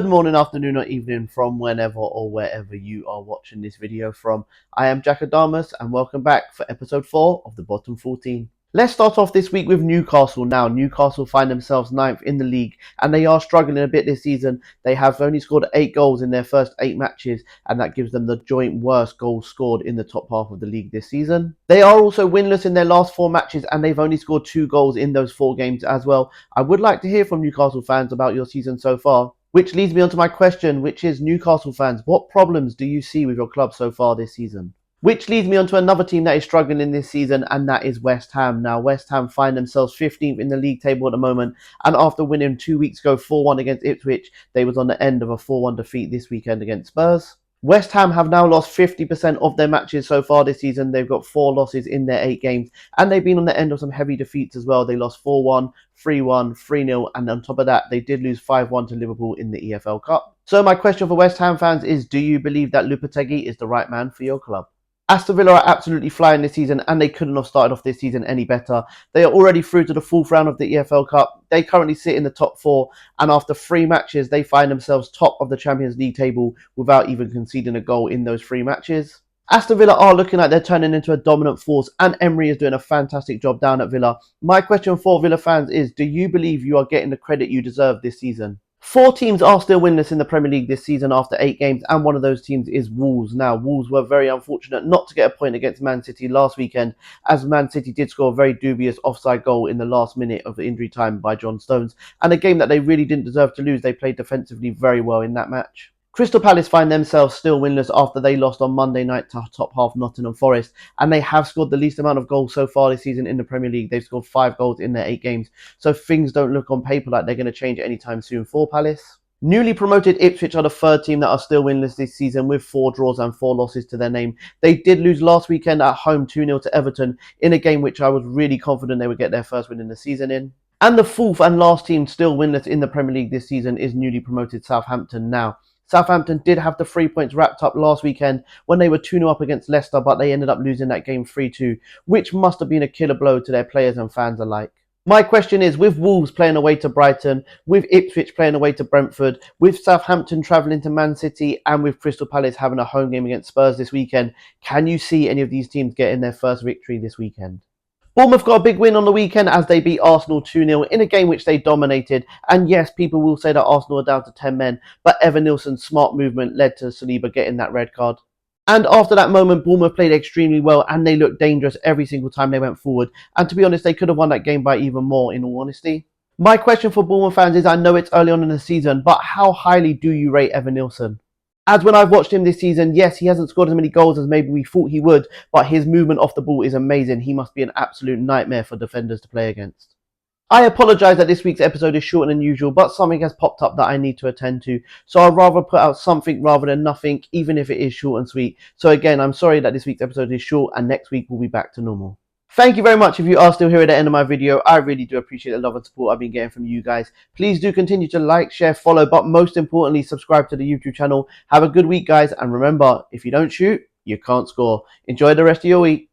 Good morning, afternoon, or evening from whenever or wherever you are watching this video from. I am Jack Adamus and welcome back for episode 4 of the Bottom 14. Let's start off this week with Newcastle now. Newcastle find themselves 9th in the league and they are struggling a bit this season. They have only scored 8 goals in their first 8 matches and that gives them the joint worst goals scored in the top half of the league this season. They are also winless in their last 4 matches and they've only scored 2 goals in those 4 games as well. I would like to hear from Newcastle fans about your season so far. Which leads me on to my question, which is, Newcastle fans, what problems do you see with your club so far this season? Which leads me on to another team that is struggling in this season, and that is West Ham. Now, West Ham find themselves 15th in the league table at the moment, and after winning 2 weeks ago 4-1 against Ipswich, they was on the end of a 4-1 defeat this weekend against Spurs. West Ham have now lost 50% of their matches so far this season. They've got 4 losses in their 8 games, and they've been on the end of some heavy defeats as well. They lost 4-1, 3-1, 3-0, and on top of that, they did lose 5-1 to Liverpool in the EFL Cup. So my question for West Ham fans is, do you believe that Lopetegui is the right man for your club? Aston Villa are absolutely flying this season and they couldn't have started off this season any better. They are already through to the 4th round of the EFL Cup. They currently sit in the top 4 and after 3 matches they find themselves top of the Champions League table without even conceding a goal in those 3 matches. Aston Villa are looking like they're turning into a dominant force and Emery is doing a fantastic job down at Villa. My question for Villa fans is, do you believe you are getting the credit you deserve this season? 4 teams are still winless in the Premier League this season after 8 games, and one of those teams is Wolves. Now, Wolves were very unfortunate not to get a point against Man City last weekend, as Man City did score a very dubious offside goal in the last minute of the injury time by John Stones, and a game that they really didn't deserve to lose. They played defensively very well in that match. Crystal Palace find themselves still winless after they lost on Monday night to top half Nottingham Forest, and they have scored the least amount of goals so far this season in the Premier League. They've scored 5 goals in their 8 games, so things don't look on paper like they're going to change anytime soon for Palace. Newly promoted Ipswich are the 3rd team that are still winless this season with 4 draws and 4 losses to their name. They did lose last weekend at home 2-0 to Everton in a game which I was really confident they would get their first win in the season in. And the 4th and last team still winless in the Premier League this season is newly promoted Southampton now. Southampton did have the 3 points wrapped up last weekend when they were 2-0 up against Leicester, but they ended up losing that game 3-2, which must have been a killer blow to their players and fans alike. My question is, with Wolves playing away to Brighton, with Ipswich playing away to Brentford, with Southampton travelling to Man City, and with Crystal Palace having a home game against Spurs this weekend, can you see any of these teams getting their first victory this weekend? Bournemouth got a big win on the weekend as they beat Arsenal 2-0 in a game which they dominated. And yes, people will say that Arsenal are down to 10 men, but Evan Nilsson's smart movement led to Saliba getting that red card. And after that moment, Bournemouth played extremely well and they looked dangerous every single time they went forward. And to be honest, they could have won that game by even more, in all honesty. My question for Bournemouth fans is, I know it's early on in the season, but how highly do you rate Evan Nilsson? As when I've watched him this season, yes, he hasn't scored as many goals as maybe we thought he would, but his movement off the ball is amazing. He must be an absolute nightmare for defenders to play against. I apologise that this week's episode is shorter than usual, but something has popped up that I need to attend to, so I'd rather put out something rather than nothing, even if it is short and sweet. So again, I'm sorry that this week's episode is short, and next week we'll be back to normal. Thank you very much if you are still here at the end of my video. I really do appreciate the love and support I've been getting from you guys. Please do continue to like, share, follow, but most importantly, subscribe to the YouTube channel. Have a good week, guys, and remember, if you don't shoot, you can't score. Enjoy the rest of your week.